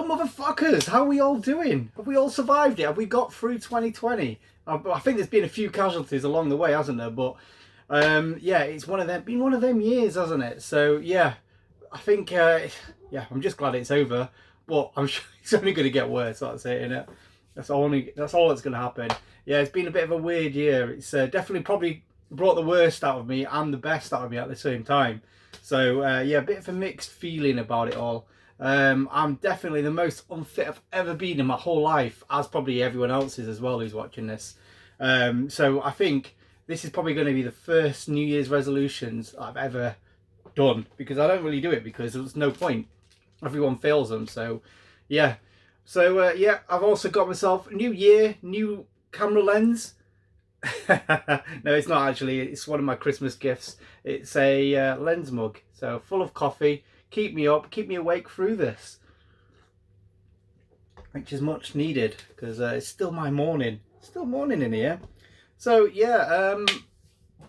motherfuckers, how are we all doing? Have we all survived it? Have we got through 2020? I think there's been a few casualties along the way, hasn't there? But yeah, it's been one of them years, hasn't it? So yeah, I think yeah, I'm just glad it's over. But I'm sure it's only going to get worse. That's it, innit? That's all that's going to happen. Yeah, it's been a bit of a weird year. It's definitely probably brought the worst out of me and the best out of me at the same time. So yeah, a bit of a mixed feeling about it all. I'm definitely the most unfit I've ever been in my whole life, as probably everyone else is as well who's watching this. So I think this is probably going to be the first New Year's resolutions I've ever done, because I don't really do it because there's no point. Everyone fails them. So yeah. So yeah, I've also got myself a new year, new camera lens. No, it's not actually. It's one of my Christmas gifts. It's a lens mug, so full of coffee. Keep me up, keep me awake through this, which is much needed because it's still my morning. Still morning in here. So yeah, I'm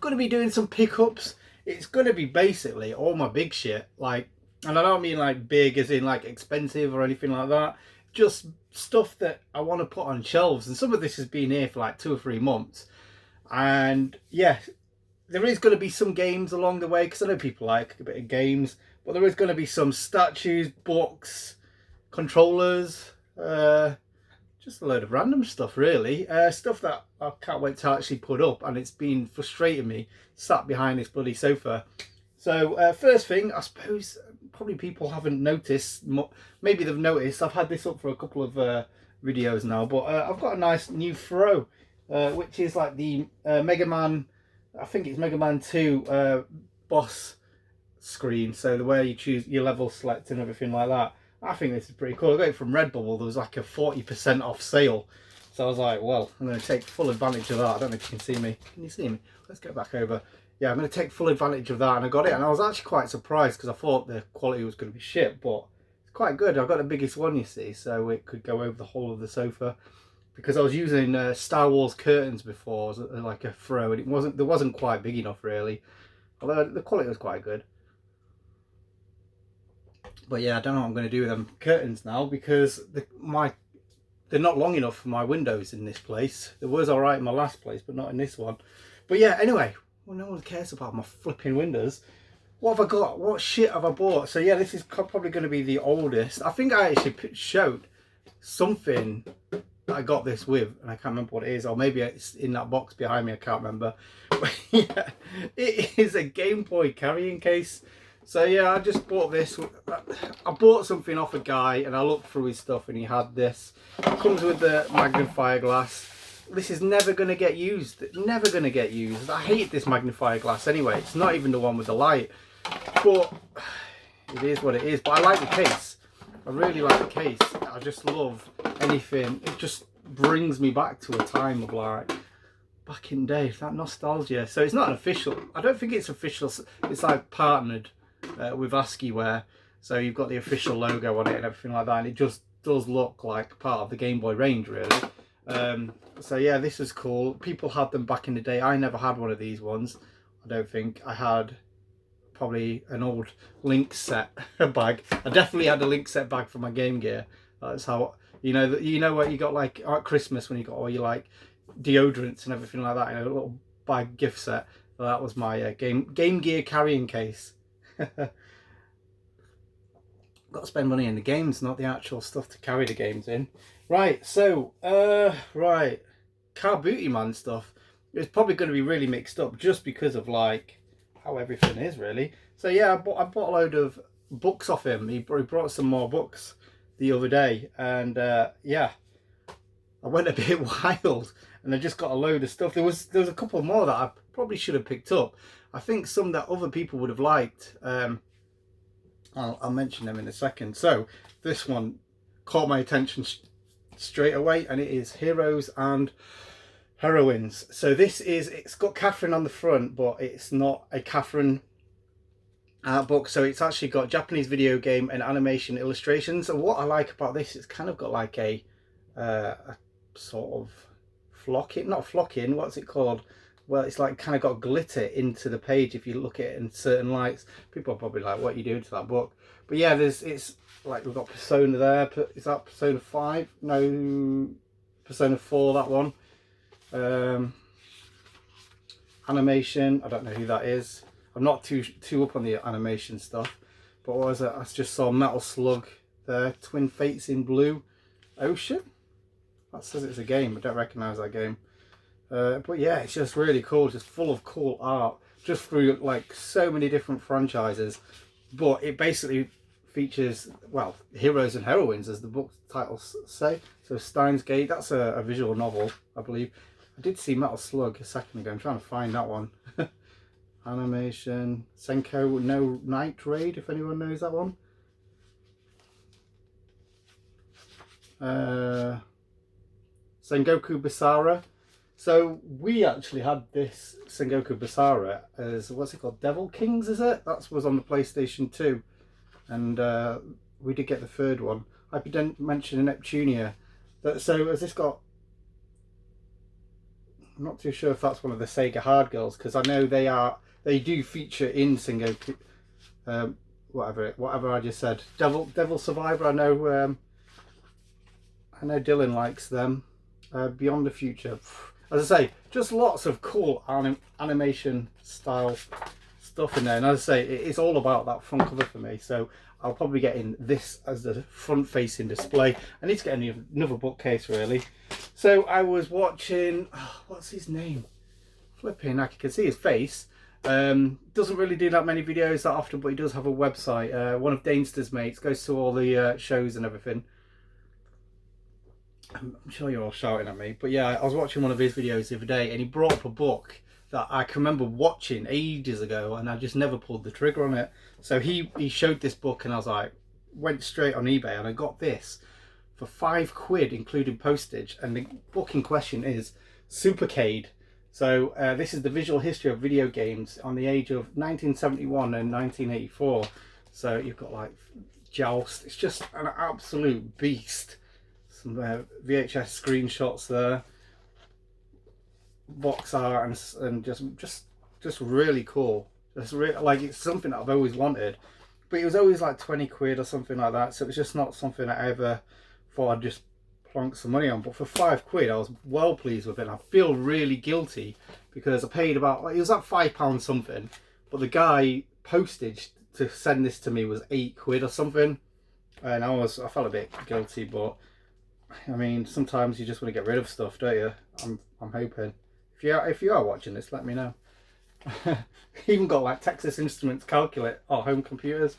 going to be doing some pickups. It's going to be basically all my big shit, like, and I don't mean like big as in like expensive or anything like that. Just stuff that I want to put on shelves, and some of this has been here for like 2 or 3 months. And yeah, there is going to be some games along the way, because I know people like a bit of games, but there is going to be some statues, books, controllers, just a load of random stuff really. Stuff that I can't wait to actually put up, and it's been frustrating me sat behind this bloody sofa. So first thing, I suppose probably people haven't noticed, maybe they've noticed, I've had this up for a couple of videos now, but I've got a nice new throw, which is like the Mega Man, I think it's Mega Man 2 boss screen, so the way you choose your level select and everything like that. I think this is pretty cool. I got it from Redbubble. There was like a 40% off sale, so I was like, well, I'm going to take full advantage of that. I don't know if you can see me. Can you see me? Let's get back over. Yeah, I'm going to take full advantage of that, and I got it, and I was actually quite surprised because I thought the quality was going to be shit, but it's quite good. I've got the biggest one, you see, so it could go over the whole of the sofa, because I was using Star Wars curtains before as like a throw, and there wasn't quite big enough really, although the quality was quite good. But yeah, I don't know what I'm going to do with them curtains now, because they're not long enough for my windows in this place. It was all right in my last place, but not in this one. But yeah, anyway, well, no one cares about my flipping windows. What have I got? What shit have I bought? So yeah, this is probably going to be the oldest. I think I actually showed something that I got this with, and I can't remember what it is, or maybe it's in that box behind me, I can't remember. But yeah, it is a Game Boy carrying case. So yeah, I just bought this. I bought something off a guy, and I looked through his stuff, and he had this. It comes with the magnifier glass. This is never going to get used. Never going to get used. I hate this magnifier glass anyway. It's not even the one with the light. But it is what it is. But I like the case. I really like the case. I just love anything. It just brings me back to a time of like back in the day. That nostalgia. So it's not an official. I don't think it's official. It's like partnered with ASCII, so you've got the official logo on it and everything like that, and it just does look like part of the Game Boy range really. So yeah, this is cool. People had them back in the day. I never had one of these ones. I don't think. I had probably an old Link set bag. I definitely had a Link set bag for my Game Gear. That's how, you know what you got like at Christmas when you got all your like deodorants and everything like that in a little bag gift set. So that was my Game Gear carrying case. Got to spend money in the games, not the actual stuff to carry the games in. Right, so right, Car Booty Man stuff. It's probably going to be really mixed up just because of like how everything is really. So yeah, I bought a load of books off him. He brought some more books the other day, and yeah, I went a bit wild, and I just got a load of stuff. There was a couple more that I probably should have picked up. I think some that other people would have liked. I'll mention them in a second. So this one caught my attention straight away, and it is Heroes and Heroines. So it's got Catherine on the front, but it's not a Catherine book. So it's actually got Japanese video game and animation illustrations. And what I like about this, it's kind of got like a sort of flocking, not flocking, what's it called? well, it's like kind of got glitter into the page if you look at it in certain lights. People are probably like, what are you doing to that book? But yeah, it's like we've got Persona there. Is that Persona 5? No, Persona 4, that one. Animation, I don't know who that is. I'm not too up on the animation stuff. But what was it? I just saw Metal Slug there. Twin Fates in Blue Ocean. That says it's a game. I don't recognise that game. But yeah, it's just really cool. Just full of cool art. Just through like so many different franchises. But it basically features, well, heroes and heroines, as the book titles say. So Steins Gate, that's a visual novel, I believe. I did see Metal Slug a second ago. I'm trying to find that one. Animation, Senko no Night Raid, if anyone knows that one. Sengoku Basara. So we actually had this Sengoku Basara as, what's it called, Devil Kings, is it? That was on the PlayStation 2. And we did get the third one. Hyperdimension Neptunia. So has this got, I'm not too sure if that's one of the Sega Hard Girls, because I know they do feature in Sengoku, whatever I just said. Devil Survivor, I know Dylan likes them. Beyond the Future, as I say, just lots of cool animation style stuff in there. And as I say, it's all about that front cover for me. So I'll probably get in this as the front facing display. I need to get another bookcase really. So I was watching, what's his name? Flipping, I can see his face. Doesn't really do that many videos that often, but he does have a website. One of Danester's mates, goes to all the shows and everything. I'm sure you're all shouting at me, but yeah, I was watching one of his videos the other day and he brought up a book that I can remember watching ages ago and I just never pulled the trigger on it. So he showed this book and I was like, went straight on eBay and I got this for £5 including postage, and the book in question is Supercade. So this is the visual history of video games on the age of 1971 and 1984. So you've got like Joust, it's just an absolute beast. Some VHS screenshots there, box art, and just really cool. Just like, it's something that I've always wanted, but it was always like £20 or something like that. So it was just not something I ever thought I'd just plonk some money on. But for £5, I was well pleased with it. And I feel really guilty because I paid about, it was like £5 something, but the guy postage to send this to me was £8 or something, and I felt a bit guilty, but. I mean, sometimes you just want to get rid of stuff, don't you? I'm hoping. If you are watching this, let me know. Even got like Texas Instruments calculate home computers.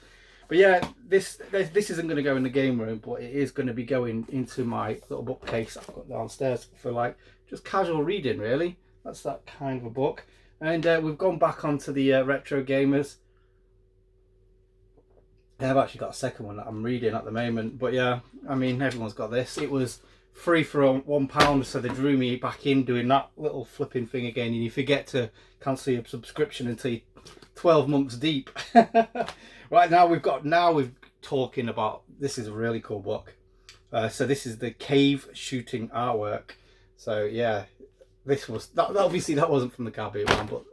But yeah, this isn't going to go in the game room, but it is going to be going into my little bookcase I've got downstairs for like just casual reading, really. That's that kind of a book. And we've gone back onto the retro gamers. I've actually got a second one that I'm reading at the moment, but yeah, I mean, everyone's got this. It was free for £1, so they drew me back in doing that little flipping thing again, and you forget to cancel your subscription until you're 12 months deep. Right, now we're talking about, this is a really cool book. So this is the cave shooting artwork. So yeah, this was that obviously that wasn't from the Car Beauty one, but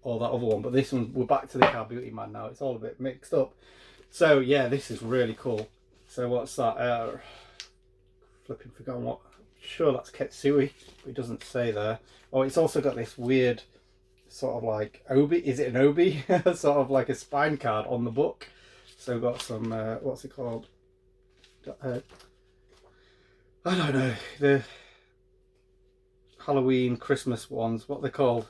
or that other one, but this one, we're back to the Car Beauty man now. It's all a bit mixed up. So yeah, this is really cool. So what's that? Flipping forgotten what. Sure, that's Ketsui, but it doesn't say there. Oh, it's also got this weird sort of like obi. Is it an obi? Sort of like a spine card on the book. So we've got some what's it called? I don't know, the Halloween Christmas ones. What they're called?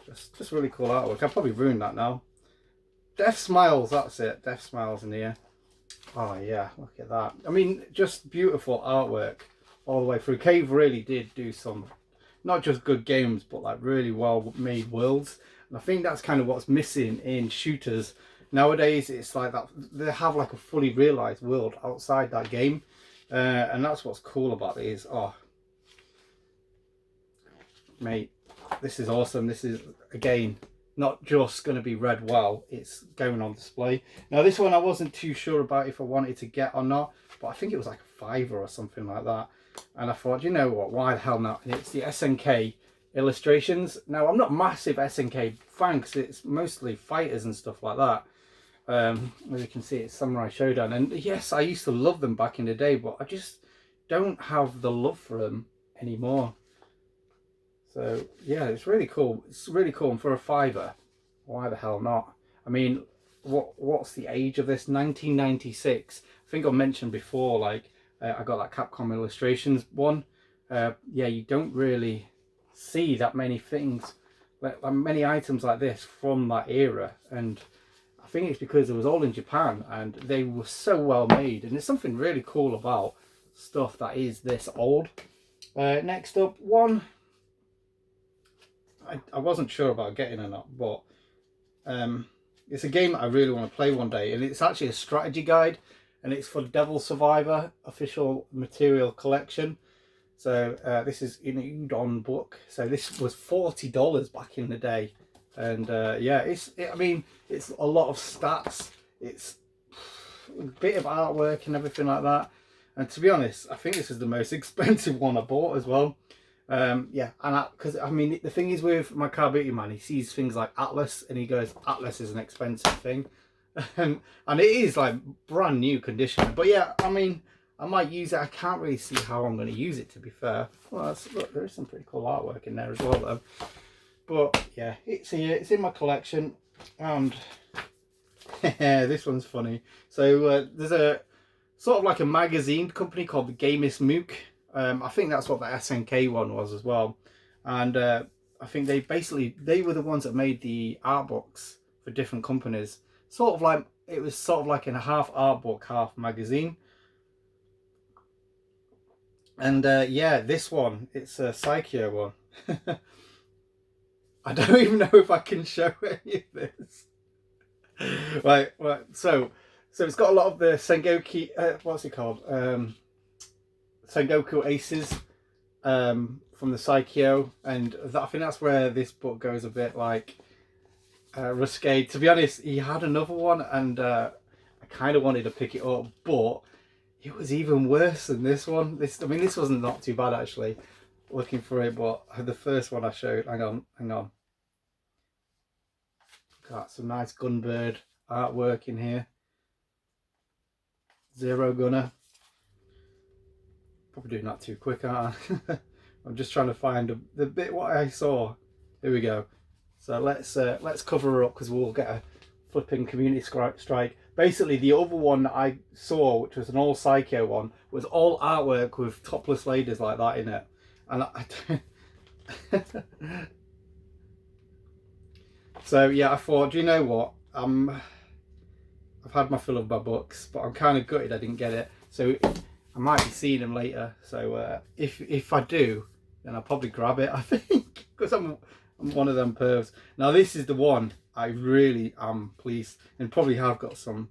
Just really cool artwork. I've probably ruined that now. Death Smiles, that's it. Death Smiles in here. Oh yeah, look at that. I mean, just beautiful artwork all the way through. Cave really did do some, not just good games, but like really well made worlds. And I think that's kind of what's missing in shooters nowadays. It's like that they have like a fully realized world outside that game, and that's what's cool about these. Oh mate, this is awesome. This is, again, not just going to be read well, it's going on display. Now this one I wasn't too sure about if I wanted to get or not, but I think it was like a £5 or something like that. And I thought, you know what, why the hell not? And it's the SNK illustrations. Now, I'm not a massive SNK fan because it's mostly fighters and stuff like that. As you can see, it's Samurai Showdown, and yes, I used to love them back in the day, but I just don't have the love for them anymore. So yeah, it's really cool. It's really cool, and for a £5, why the hell not? I mean, what's the age of this? 1996. I think I mentioned before, like I got that Capcom Illustrations one. Yeah, you don't really see that many things, like many items like this from that era, and I think it's because it was all in Japan and they were so well made, and there's something really cool about stuff that is this old. Next up, one I wasn't sure about getting or not, but it's a game that I really want to play one day, and it's actually a strategy guide, and it's for Devil Survivor official material collection. So this is in an Udon book, so this was $40 back in the day, and yeah, I mean, it's a lot of stats, it's a bit of artwork and everything like that, and to be honest, I think this is the most expensive one I bought as well. Yeah, and because I mean, the thing is with my car beauty man, he sees things like Atlas and he goes, Atlas is an expensive thing. And it is like brand new condition, but yeah, I mean, I might use it. I can't really see how I'm going to use it, to be fair. Well, look, there is some pretty cool artwork in there as well though. But yeah, it's here, it's in my collection, and this one's funny. So there's a sort of like a magazine company called the Gamist Mook. I think that's what the SNK one was as well, and I think they were the ones that made the art books for different companies. Sort of like, it was sort of like in a half art book, half magazine. And yeah, this one, it's a Psycho one. I don't even know if I can show any of this. Right, so it's got a lot of the Sengoku, what's it called? Sengoku Aces from the Psycho, and I think that's where this book goes a bit like risque. To be honest, he had another one, and I kind of wanted to pick it up, but it was even worse than this one. I mean, this wasn't not too bad actually, looking for it, but the first one I showed, hang on. Got some nice Gunbird artwork in here. Zero Gunner. Probably doing that too quick, aren't I? I'm just trying to find the bit what I saw. Here we go. So let's cover her up because we'll get a flipping community strike. Basically, the other one that I saw, which was an all Psycho one, was all artwork with topless ladies like that in it, and so yeah, I thought, do you know what? I've had my fill of my books, but I'm kind of gutted I didn't get it. So I might be seeing them later. So if I do, then I'll probably grab it, I think, because I'm one of them pervs. Now this is the one I really am pleased, and probably have got some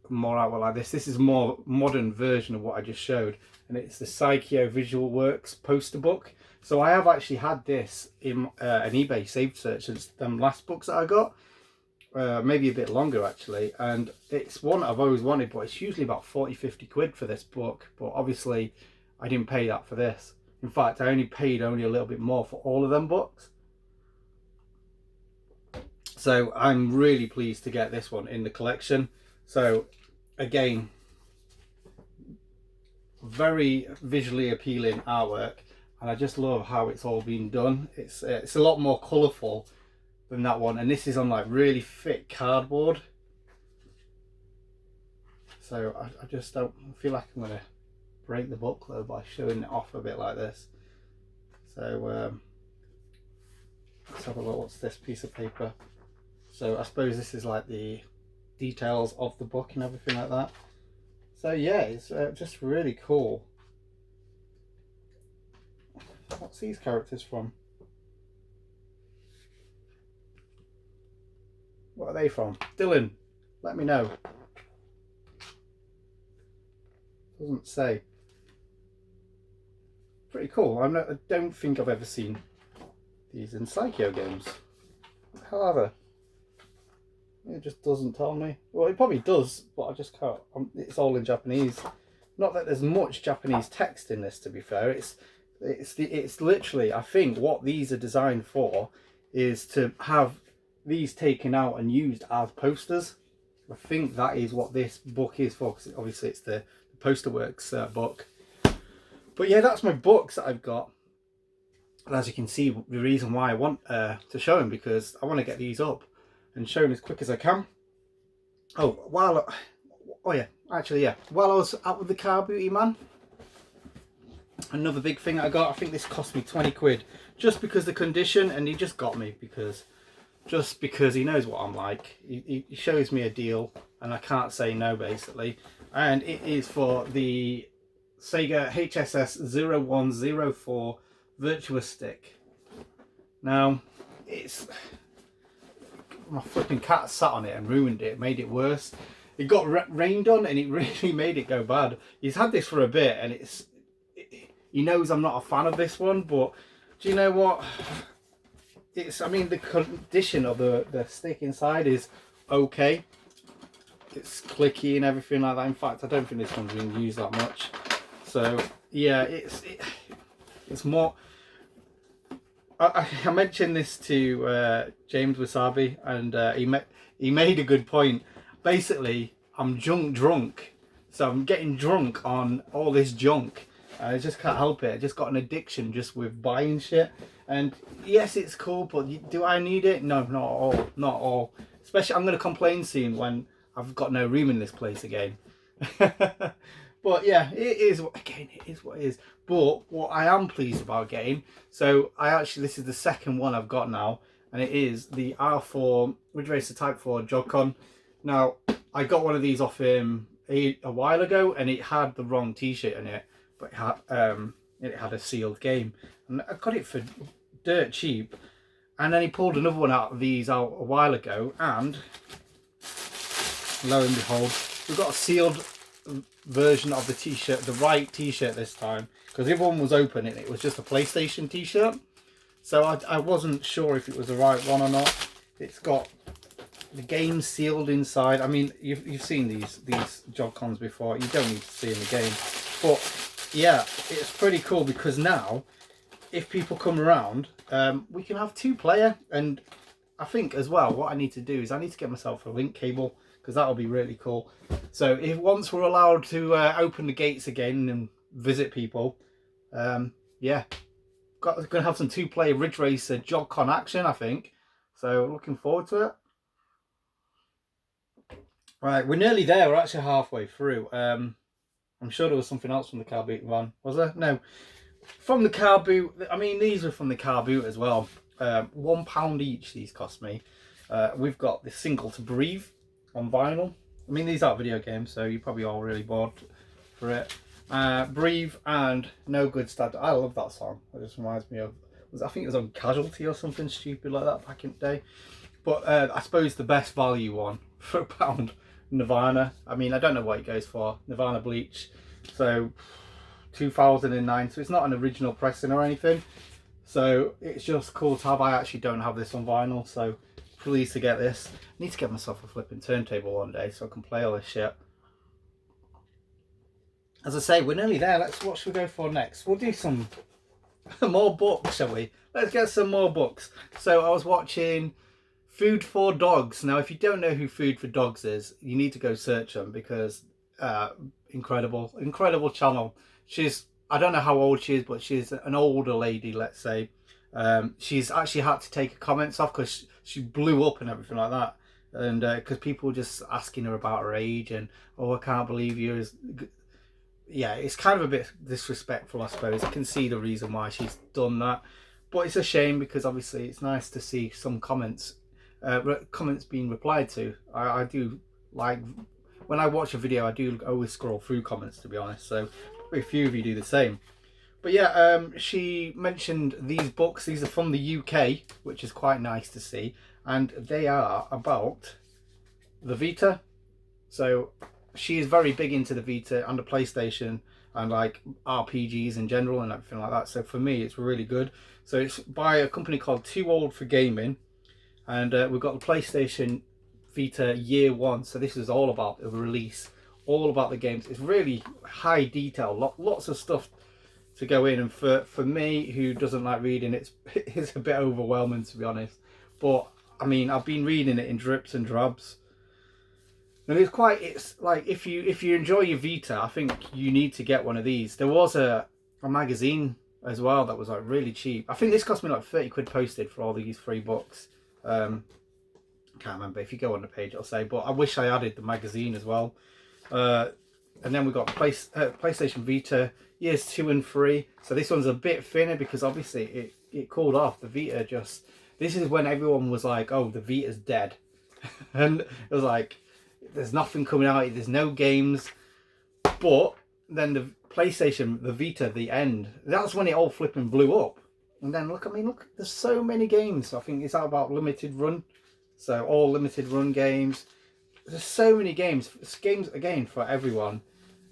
more out like this. This is a more modern version of what I just showed, and it's the Psycho Visual Works poster book. So I have actually had this in an eBay saved search since them last books that I got. Maybe a bit longer actually, and it's one I've always wanted, but it's usually about 40-50 quid for this book, but obviously I didn't pay that for this. In fact, I only paid a little bit more for all of them books. So I'm really pleased to get this one in the collection. So again, very visually appealing artwork, and I just love how it's all been done. It's a lot more colourful than that one, and this is on like really thick cardboard. So I just don't feel like I'm going to break the book though by showing it off a bit like this. So let's have a look. What's this piece of paper? So I suppose this is like the details of the book and everything like that. So yeah, it's just really cool. What's these characters from? What are they from? Dylan, let me know. Doesn't say. Pretty cool. I don't think I've ever seen these in Psycho games. However, it just doesn't tell me. Well, it probably does, but I just can't. It's all in Japanese. Not that there's much Japanese text in this, to be fair. It's It's literally, I think what these are designed for is to have these taken out and used as posters. I think that is what this book is for, because obviously it's the Posterworks book. But yeah, that's my books that I've got. And as you can see, the reason why I want to show them, because I want to get these up and show them as quick as I can. Oh, while I was out with the car beauty man, another big thing I got, I think this cost me 20 quid, just because the condition, and he just got me because he knows what I'm like. He shows me a deal and I can't say no, basically. And it is for the Sega HSS 0104 Virtua Stick. Now, it's... my flipping cat sat on it and ruined it, made it worse. It got rained on and it really made it go bad. He's had this for a bit and he knows I'm not a fan of this one, but do you know what? I mean, the condition of the stick inside is okay. It's clicky and everything like that. In fact, I don't think this one's being used that much. So yeah, it's more... I mentioned this to James Wasabi, and he made a good point. Basically, I'm drunk, so I'm getting drunk on all this junk. I just can't help it. I just got an addiction just with buying shit. And yes, it's cool, but do I need it? No, not at all. Not at all. Especially, I'm going to complain soon when I've got no room in this place again. But yeah, it is what it is. But what I am pleased about getting, so this is the second one I've got now, and it is the R4 Ridge Racer Type 4 Jog-Con. Now, I got one of these off him a while ago, and it had the wrong t-shirt in it, but it had a sealed game, and I got it for dirt cheap. And then he pulled another one out of these out a while ago, and lo and behold, we've got a sealed version of the t-shirt, the right t-shirt this time, because the other one was open and it was just a PlayStation t-shirt, so I wasn't sure if it was the right one or not. It's got the game sealed inside. I mean, you've seen these Jog-Cons before, you don't need to see in the game, but yeah, it's pretty cool, because now if people come around, we can have 2-player. And I think as well, what I need to do is I need to get myself a link cable, because that'll be really cool. So if once we're allowed to open the gates again and visit people, yeah, gonna have some 2-player Ridge Racer Jog-Con action, I think. So looking forward to it. Right, we're nearly there. We're actually halfway through. I'm sure there was something else from the car boot van. Was there? No. From the car boot, I mean, these were from the car boot as well. £1 each these cost me. We've got the single to Breathe on vinyl. I mean, these aren't video games, so you're probably all really bored for it. Breathe and No Good Stad. I love that song. It just reminds me of, I think it was on Casualty or something stupid like that back in the day. But I suppose the best value one for £1, Nirvana. I mean, I don't know what it goes for. Nirvana Bleach. So 2009, so it's not an original pressing or anything, so it's just cool to have. I actually don't have this on vinyl, so pleased to get this. I need to get myself a flipping turntable one day so I can play all this shit. As I say, we're nearly there. What should we go for next? We'll do some more books, shall we? Let's get some more books. So I was watching Food for Dogs. Now, if you don't know who Food for Dogs is, you need to go search them, because incredible channel. I don't know how old she is, but she's an older lady, let's say. She's actually had to take her comments off because she blew up and everything like that, and because people were just asking her about her age and, oh, I can't believe you. Yeah, it's kind of a bit disrespectful, I suppose. I can see the reason why she's done that, but it's a shame, because obviously it's nice to see some comments being replied to. I do like, when I watch a video, I do always scroll through comments, to be honest, so probably a few of you do the same. But yeah, she mentioned these books. These are from the UK, which is quite nice to see, and they are about the Vita. So she is very big into the Vita and the PlayStation and like RPGs in general and everything like that. So for me, it's really good. So it's by a company called Too Old for Gaming, and we've got the PlayStation Vita Year 1. So this is all about the release, all about the games. It's really high detail, lots of stuff to go in, and for me who doesn't like reading, it's a bit overwhelming, to be honest. But I mean, I've been reading it in drips and drabs, and it's like, if you enjoy your Vita, I think you need to get one of these. There was a magazine as well that was like really cheap. I think this cost me like 30 quid posted for all these 3 books. Can't remember, if you go on the page it'll say, but I wish I added the magazine as well. And then we got PlayStation Vita years 2 and 3. So this one's a bit thinner because obviously it cooled off. The Vita just, this is when everyone was like, oh, the Vita's dead. And it was like, there's nothing coming out, there's no games. But then the PlayStation, the Vita, the end, that's when it all flipping blew up. And then look, I mean, look, there's so many games. I think it's out about limited run. So all limited run games. There's so many games. It's games again for everyone.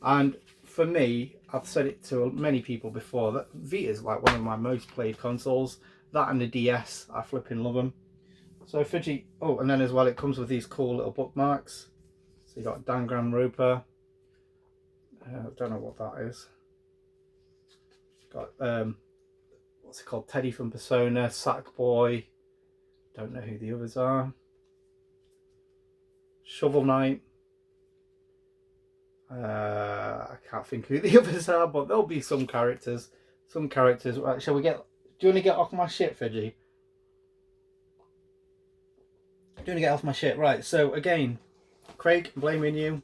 And for me, I've said it to many people before, that Vita is like one of my most played consoles. That and the DS, I flipping love them. So Fidgy, oh, and then as well it comes with these cool little bookmarks. So you got Danganronpa. I don't know what that is. Got what's it called? Teddy from Persona, Sackboy. Don't know who the others are. Shovel Knight. I can't think who the others are, but there'll be some characters. Some characters. Right, shall we get? Do you want to get off my shit, Fidgy? Do you want to get off my shit? Right. So again, Craig, I'm blaming you.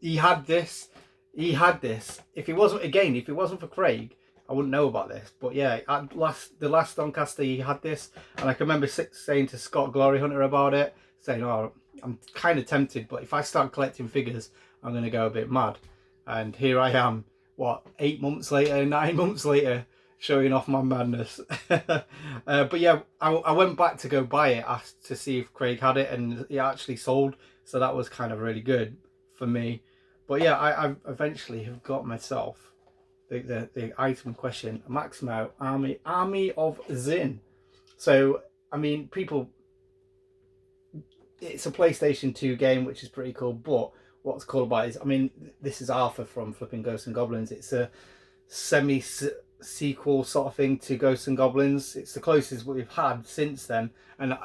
He had this. He had this. If it wasn't for Craig, I wouldn't know about this. But yeah, the last Doncaster, he had this, and I can remember saying to Scott Glory Hunter about it, saying, "Oh, I'm kind of tempted, but if I start collecting figures, I'm going to go a bit mad." And here I am, what, 8 months later, 9 months later, showing off my madness. But yeah, I went back to go buy it, asked to see if Craig had it, and it actually sold. So that was kind of really good for me. But yeah, I eventually have got myself the item in question, Maximo Army of Zin. So I mean, people, it's a PlayStation 2 game, which is pretty cool. But what's cool about it is, I mean, this is Arthur from flipping Ghosts and Goblins. It's a semi-sequel sort of thing to Ghosts and Goblins. It's the closest we've had since then. And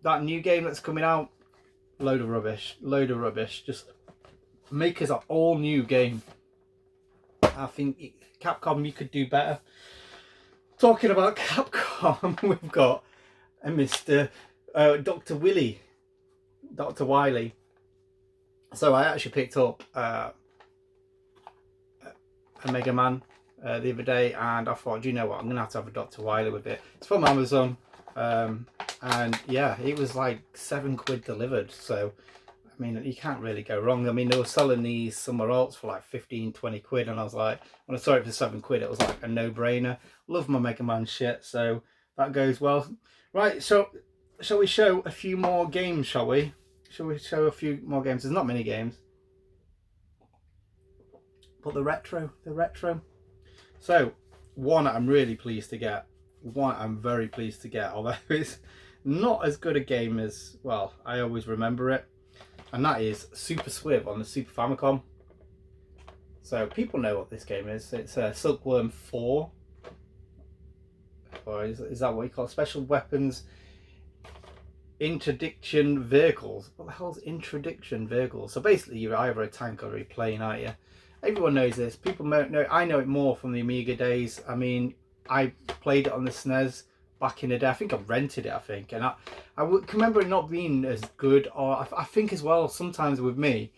that new game that's coming out, load of rubbish. Just make us an all new game. I think Capcom, you could do better. Talking about Capcom, we've got a Mr. Dr. Wily. So I actually picked up a Mega Man the other day, and I thought, do you know what, I'm gonna have a Dr. Wily with it. It's from Amazon, and yeah, it was like 7 quid delivered. So I mean, you can't really go wrong. I mean, they were selling these somewhere else for like 15-20 quid, and I was like, when I saw it for 7 quid, it was like a no-brainer. Love my Mega Man shit, so that goes well. Right, so shall we show a few more games, shall we? Shall we show a few more games? There's not many games. But the retro. So, one I'm really pleased to get. One I'm very pleased to get, although it's not as good a game as, well, I always remember it. And that is Super Swiv on the Super Famicom. So people know what this game is. It's Silkworm 4. Or is that what you call it? Special Weapons Interdiction Vehicles. What the hell's Interdiction Vehicles? So basically you're either a tank or a plane, aren't you? Everyone knows this. People know. I know it more from the Amiga days. I mean, I played it on the SNES back in the day. I think I rented it, and I can remember it not being as good. Or I think as well, sometimes with me,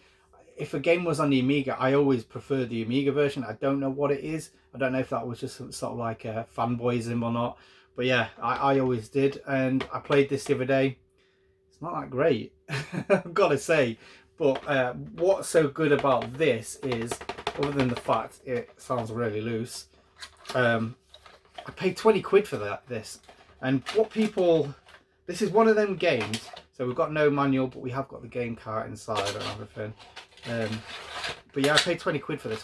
if a game was on the Amiga, I always preferred the Amiga version. I don't know what it is. I don't know if that was just sort of like a fanboyism or not. But yeah, I always did. And I played this the other day. It's not that great, I've got to say. But what's so good about this is, other than the fact it sounds really loose, I paid 20 quid for this. And what people, this is one of them games, so we've got no manual, but we have got the game cart inside and everything. But yeah, I paid 20 quid for this.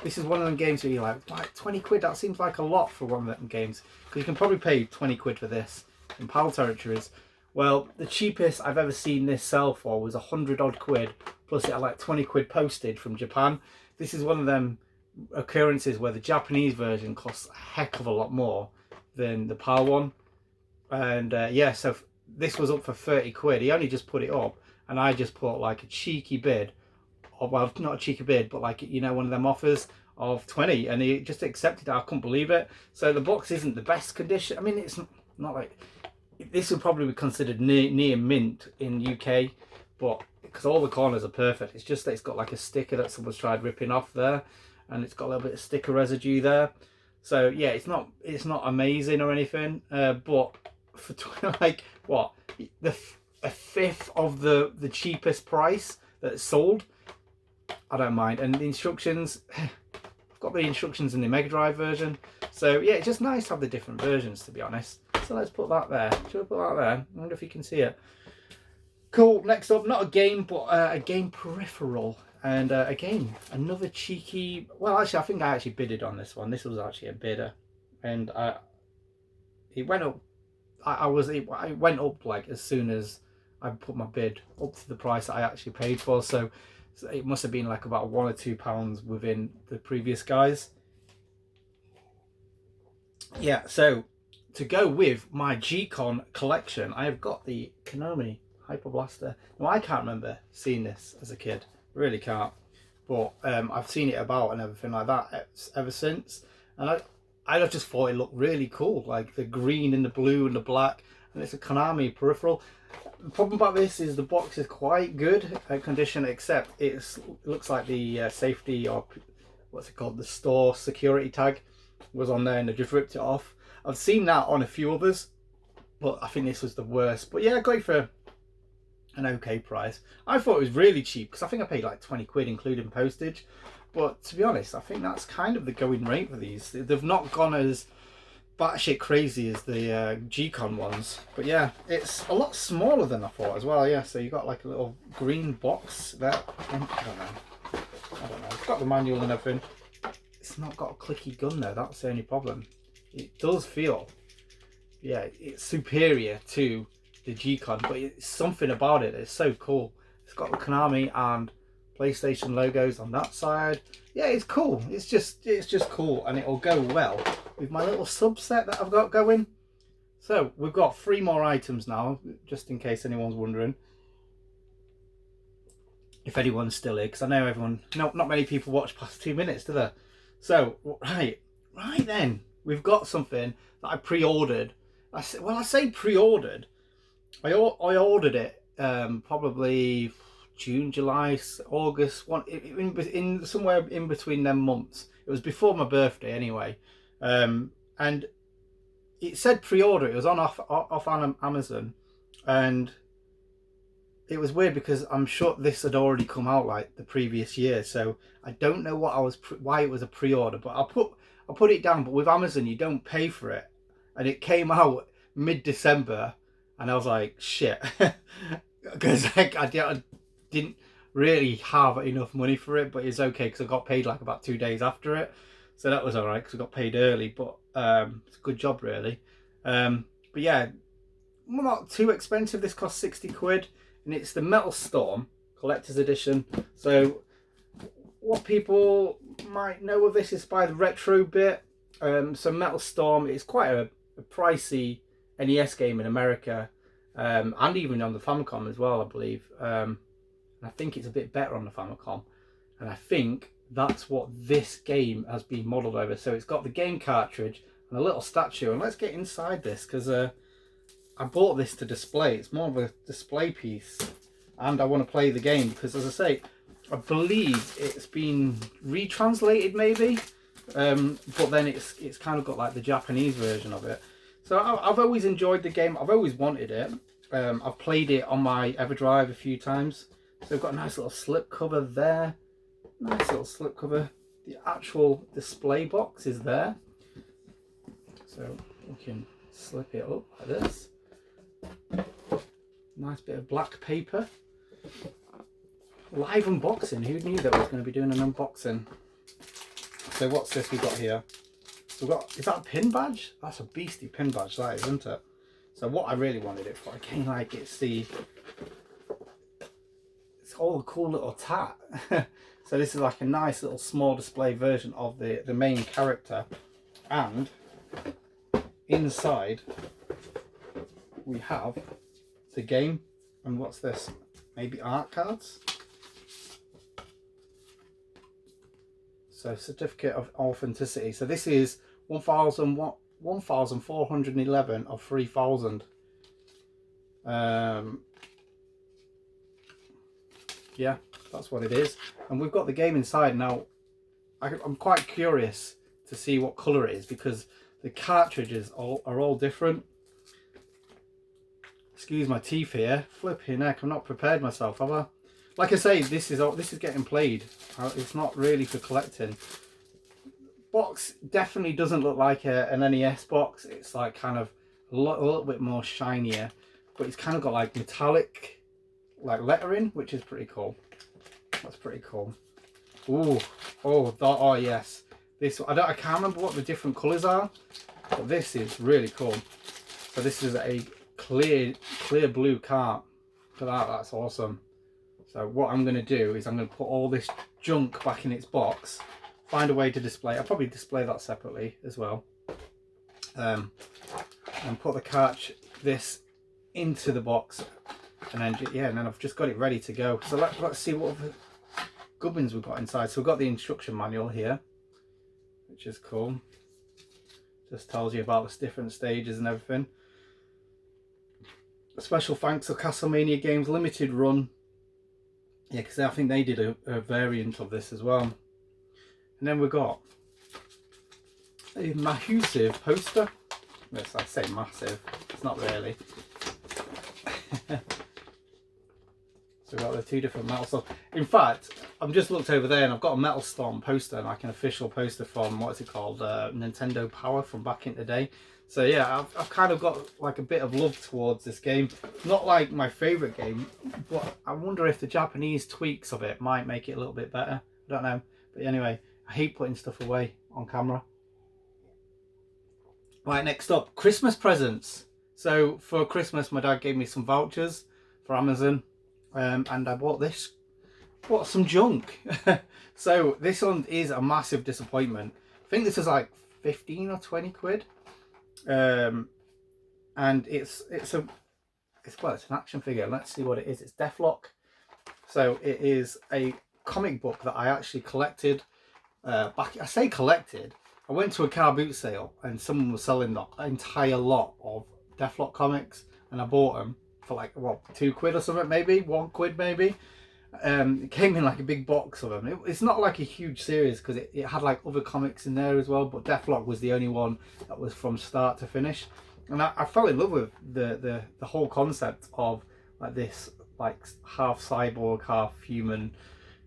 This is one of them games where you're like 20 quid, that seems like a lot for one of them games. Because you can probably pay 20 quid for this in PAL territories. Well, the cheapest I've ever seen this sell for was 100 odd quid, plus it had like 20 quid postage from Japan. This is one of them occurrences where the Japanese version costs a heck of a lot more than the PAL one. And yeah, so this was up for 30 quid. He only just put it up, and I just put like a cheeky bid, or well, not a cheeky bid, but like, you know, one of them offers of 20, and he just accepted it. I couldn't believe it. So the box isn't the best condition. I mean, it's not like, this would probably be considered near mint in UK, but because all the corners are perfect, it's just that it's got like a sticker that someone's tried ripping off there, and it's got a little bit of sticker residue there. So yeah, it's not amazing or anything, but for like what, a fifth of the cheapest price that's sold, I don't mind. And the instructions, I've got the instructions in the Mega Drive version, so yeah, it's just nice to have the different versions, to be honest. So let's put that there. Should I put that there? I wonder if you can see it. Cool. Next up, not a game, but a game peripheral. And again, another cheeky. Well, actually, I think I actually bidded on this one. This was actually a bidder, and it went up. I went up like as soon as I put my bid up to the price that I actually paid for. So it must have been like about £1 or £2 within the previous guys. Yeah. So to go with my G-Con collection, I have got the Konami Hyper Blaster. Now, I can't remember seeing this as a kid. Really can't. But I've seen it about and everything like that ever since. And I just thought it looked really cool. Like the green and the blue and the black. And it's a Konami peripheral. The problem about this is the box is quite good condition, except it looks like the safety, or what's it called, the store security tag was on there, and they just ripped it off. I've seen that on a few others, but I think this was the worst. But yeah, great for an okay price. I thought it was really cheap, because I think I paid like 20 quid including postage. But to be honest, I think that's kind of the going rate for these. They've not gone as batshit crazy as the G-Con ones. But yeah, it's a lot smaller than I thought as well. Yeah, so you got like a little green box there. I don't know. It's got the manual and everything. It's not got a clicky gun though. That's the only problem. It does feel, yeah, it's superior to the G-Con, but it's something about it that's so cool. It's got the Konami and PlayStation logos on that side. Yeah, it's cool. It's just cool, and it'll go well with my little subset that I've got going. So we've got 3 more items now, just in case anyone's wondering. If anyone's still here, because I know everyone, not many people watch past 2 minutes, do they? So right then, we've got something that I pre-ordered. I say pre-ordered. I ordered it probably June, July, August, in somewhere in between them months. It was before my birthday anyway, and it said pre-order. It was off Amazon, and it was weird because I'm sure this had already come out like the previous year, so I don't know why it was a pre-order. But I'll put it down. But with Amazon, you don't pay for it, and it came out mid-December, and I was like, shit, because I didn't really have enough money for it. But it's okay because I got paid like about 2 days after it, so that was all right because I got paid early. But it's a good job really. But yeah, not too expensive. This cost 60 quid. And it's the Metal Storm Collector's Edition. So what people might know of this is by the retro bit. So Metal Storm is quite a pricey NES game in America, and even on the Famicom as well, I believe. And I think it's a bit better on the Famicom. And I think that's what this game has been modelled over. So it's got the game cartridge and a little statue. And let's get inside this, because I bought this to display. It's more of a display piece, and I want to play the game because, as I say, I believe it's been retranslated maybe, but then it's kind of got like the Japanese version of it. So I've always enjoyed the game. I've always wanted it. I've played it on my EverDrive a few times. So I've got a nice little slip cover there. Nice little slip cover. The actual display box is there. So we can slip it up like this. Nice bit of black paper. Live unboxing. Who knew that I was going to be doing an unboxing? So what's this we got here? So we've got, is that a pin badge? That's a beastly pin badge, that is, isn't it? So what I really wanted it for, again, like it's all the cool little tat. So this is like a nice little small display version of the main character. And inside we have the game. And what's this? Maybe art cards? So certificate of authenticity. So this is 1,411 of 3,000. Yeah, that's what it is. And we've got the game inside now. I'm quite curious to see what colour it is, because the cartridges are all different. Excuse my teeth here. Flipping heck, I'm not prepared myself, have I? Like I say, this is getting played. It's not really for collecting. Box definitely doesn't look like an NES box. It's like kind of a little bit more shinier, but it's kind of got like metallic like lettering, which is pretty cool. That's pretty cool. Ooh, oh yes. This I can't remember what the different colours are, but this is really cool. So this is a clear blue cart. Look at that, that's awesome. So what I'm going to do is I'm going to put all this junk back in its box, find a way to display. I'll probably display that separately as well, and put the cartridge this into the box, and then yeah, and then I've just got it ready to go. So let's see what gubbins we've got inside. So we've got the instruction manual here, which is cool. Just tells you about the different stages and everything. A special thanks to Castlemania Games limited run. Yeah, because I think they did a variant of this as well. And then we've got a massive poster. Yes, I say massive. It's not really. So we've got the two different metal stuff. In fact, I've just looked over there and I've got a Metal Storm poster, like an official poster from, what's it called, Nintendo Power from back in the day. So yeah, I've kind of got like a bit of love towards this game. Not like my favourite game, but I wonder if the Japanese tweaks of it might make it a little bit better. I don't know. But anyway, I hate putting stuff away on camera. Right, next up, Christmas presents. So for Christmas, my dad gave me some vouchers for Amazon, and I bought some junk. So this one is a massive disappointment. I think this is like 15 or 20 quid. And it's an action figure. Let's see what it is. It's Deathlock. So it is a comic book that I actually collected back. I say collected. I went to a car boot sale and someone was selling the entire lot of Deathlock comics, and I bought them for like what, 2 quid or something, maybe 1 quid maybe. It came in like a big box of them. It's not like a huge series because it had like other comics in there as well, but Deathlock was the only one that was from start to finish, and I fell in love with the whole concept of like this like half cyborg half human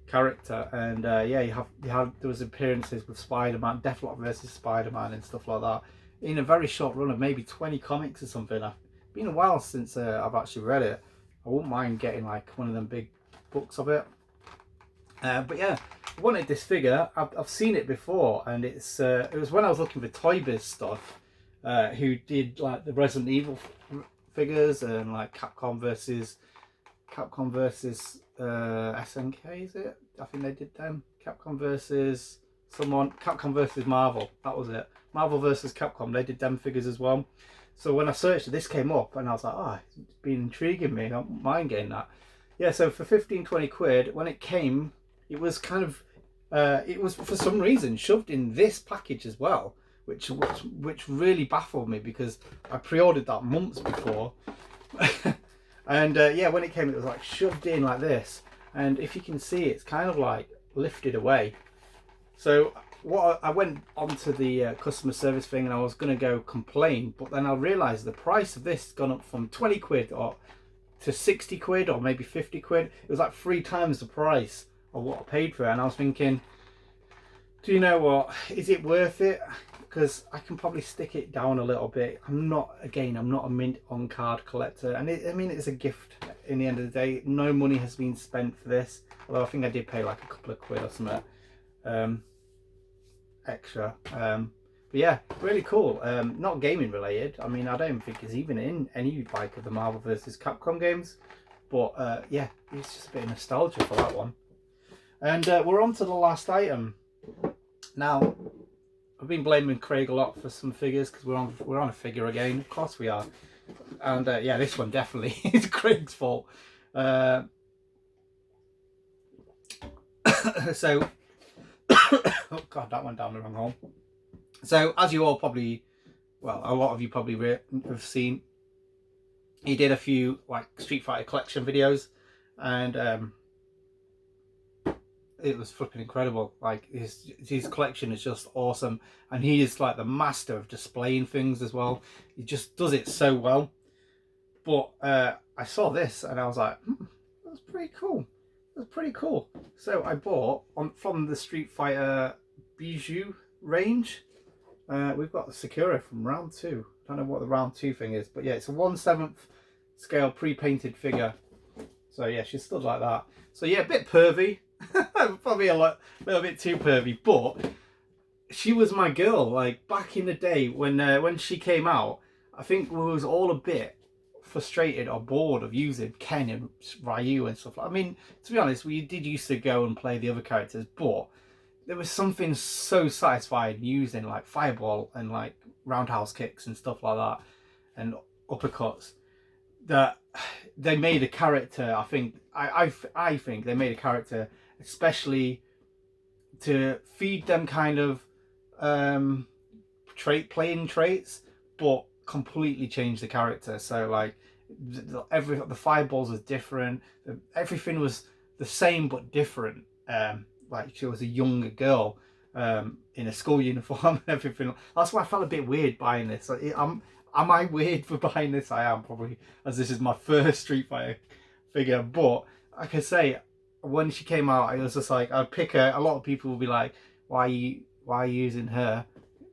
character. And yeah, there was appearances with Spider-Man, Deathlock versus Spider-Man and stuff like that in a very short run of maybe 20 comics or something. It's been a while since I've actually read it. I wouldn't mind getting like one of them big books of it. But yeah, I wanted this figure. I've seen it before, and it was when I was looking for Toy Biz stuff, who did like the Resident Evil figures and like Capcom versus SNK, is it? I think they did them. Capcom versus Marvel, that was it. Marvel versus Capcom, they did them figures as well. So when I searched it, this came up and I was like, oh, it's been intriguing me. I don't mind getting that. Yeah, so for 15-20 quid, when it came, it was kind of, it was for some reason shoved in this package as well, which really baffled me because I pre-ordered that months before. And yeah, when it came, it was like shoved in like this. And if you can see, it's kind of like lifted away. So I went onto the customer service thing and I was going to go complain, but then I realised the price of this has gone up from 20 quid to 60 quid or maybe 50 quid. It was like 3 times the price of what I paid for it. And I was thinking, do you know what, is it worth it? Because I can probably stick it down a little bit. I'm not a mint on card collector, and I mean it's a gift in the end of the day. No money has been spent for this, although I think I did pay like a couple of quid or something extra. But yeah, really cool. Not gaming related. I mean, I don't think it's even in any like of the Marvel vs. Capcom games, but yeah, it's just a bit of nostalgia for that one. And we're on to the last item. Now, I've been blaming Craig a lot for some figures because we're on a figure again. Of course we are. And yeah, this one definitely is Craig's fault. So, oh god, that went down the wrong hole. So, as you all probably, well, a lot of you probably have seen, he did a few like Street Fighter collection videos, and it was flipping incredible. Like his collection is just awesome, and he is like the master of displaying things as well. He just does it so well. But I saw this and I was like, that's pretty cool. That's pretty cool. So I bought from the Street Fighter Bijou range. We've got the Sakura from round 2. I don't know what the round 2 thing is, but yeah, it's a 1/7 scale pre-painted figure. So yeah, she's stood like that. So yeah, a bit pervy. Probably a little bit too pervy, but she was my girl. Like back in the day when she came out, I think we was all a bit frustrated or bored of using Ken and Ryu and stuff. I mean, to be honest, we did used to go and play the other characters, but there was something so satisfying using like Fireball and like roundhouse kicks and stuff like that, and uppercuts, that they made a character. I think they made a character especially to feed them kind of playing traits, but completely change the character. So like the fireballs was different, everything was the same but different. Like she was a younger girl in a school uniform and everything. That's why I felt a bit weird buying this. Am I weird for buying this? I am, probably, as this is my first Street Fighter figure. But I could say when she came out, it was just like I'd pick her. A lot of people would be like, why are you using her?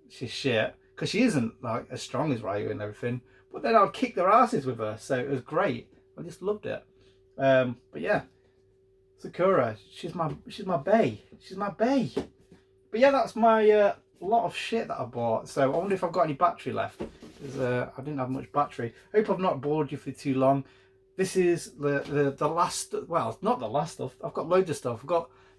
She's shit. Because she isn't like as strong as Ryu and everything. But then I'd kick their asses with her, so it was great. I just loved it. But yeah, Sakura, she's my bae. She's my bae. But yeah, that's my lot of shit that I bought. So I wonder if I've got any battery left, because I didn't have much battery. Hope I've not bored you for too long. This is the last. Well, not the last stuff. I've got loads of stuff.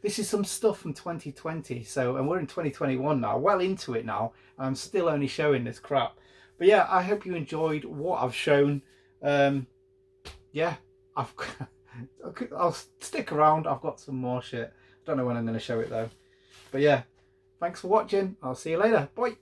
This is some stuff from 2020. So, and we're in 2021 now. Well into it now. I'm still only showing this crap. But yeah, I hope you enjoyed what I've shown. Yeah, I'll stick around. I've got some more shit. Don't know when I'm going to show it though. But yeah, thanks for watching. I'll see you later. Bye.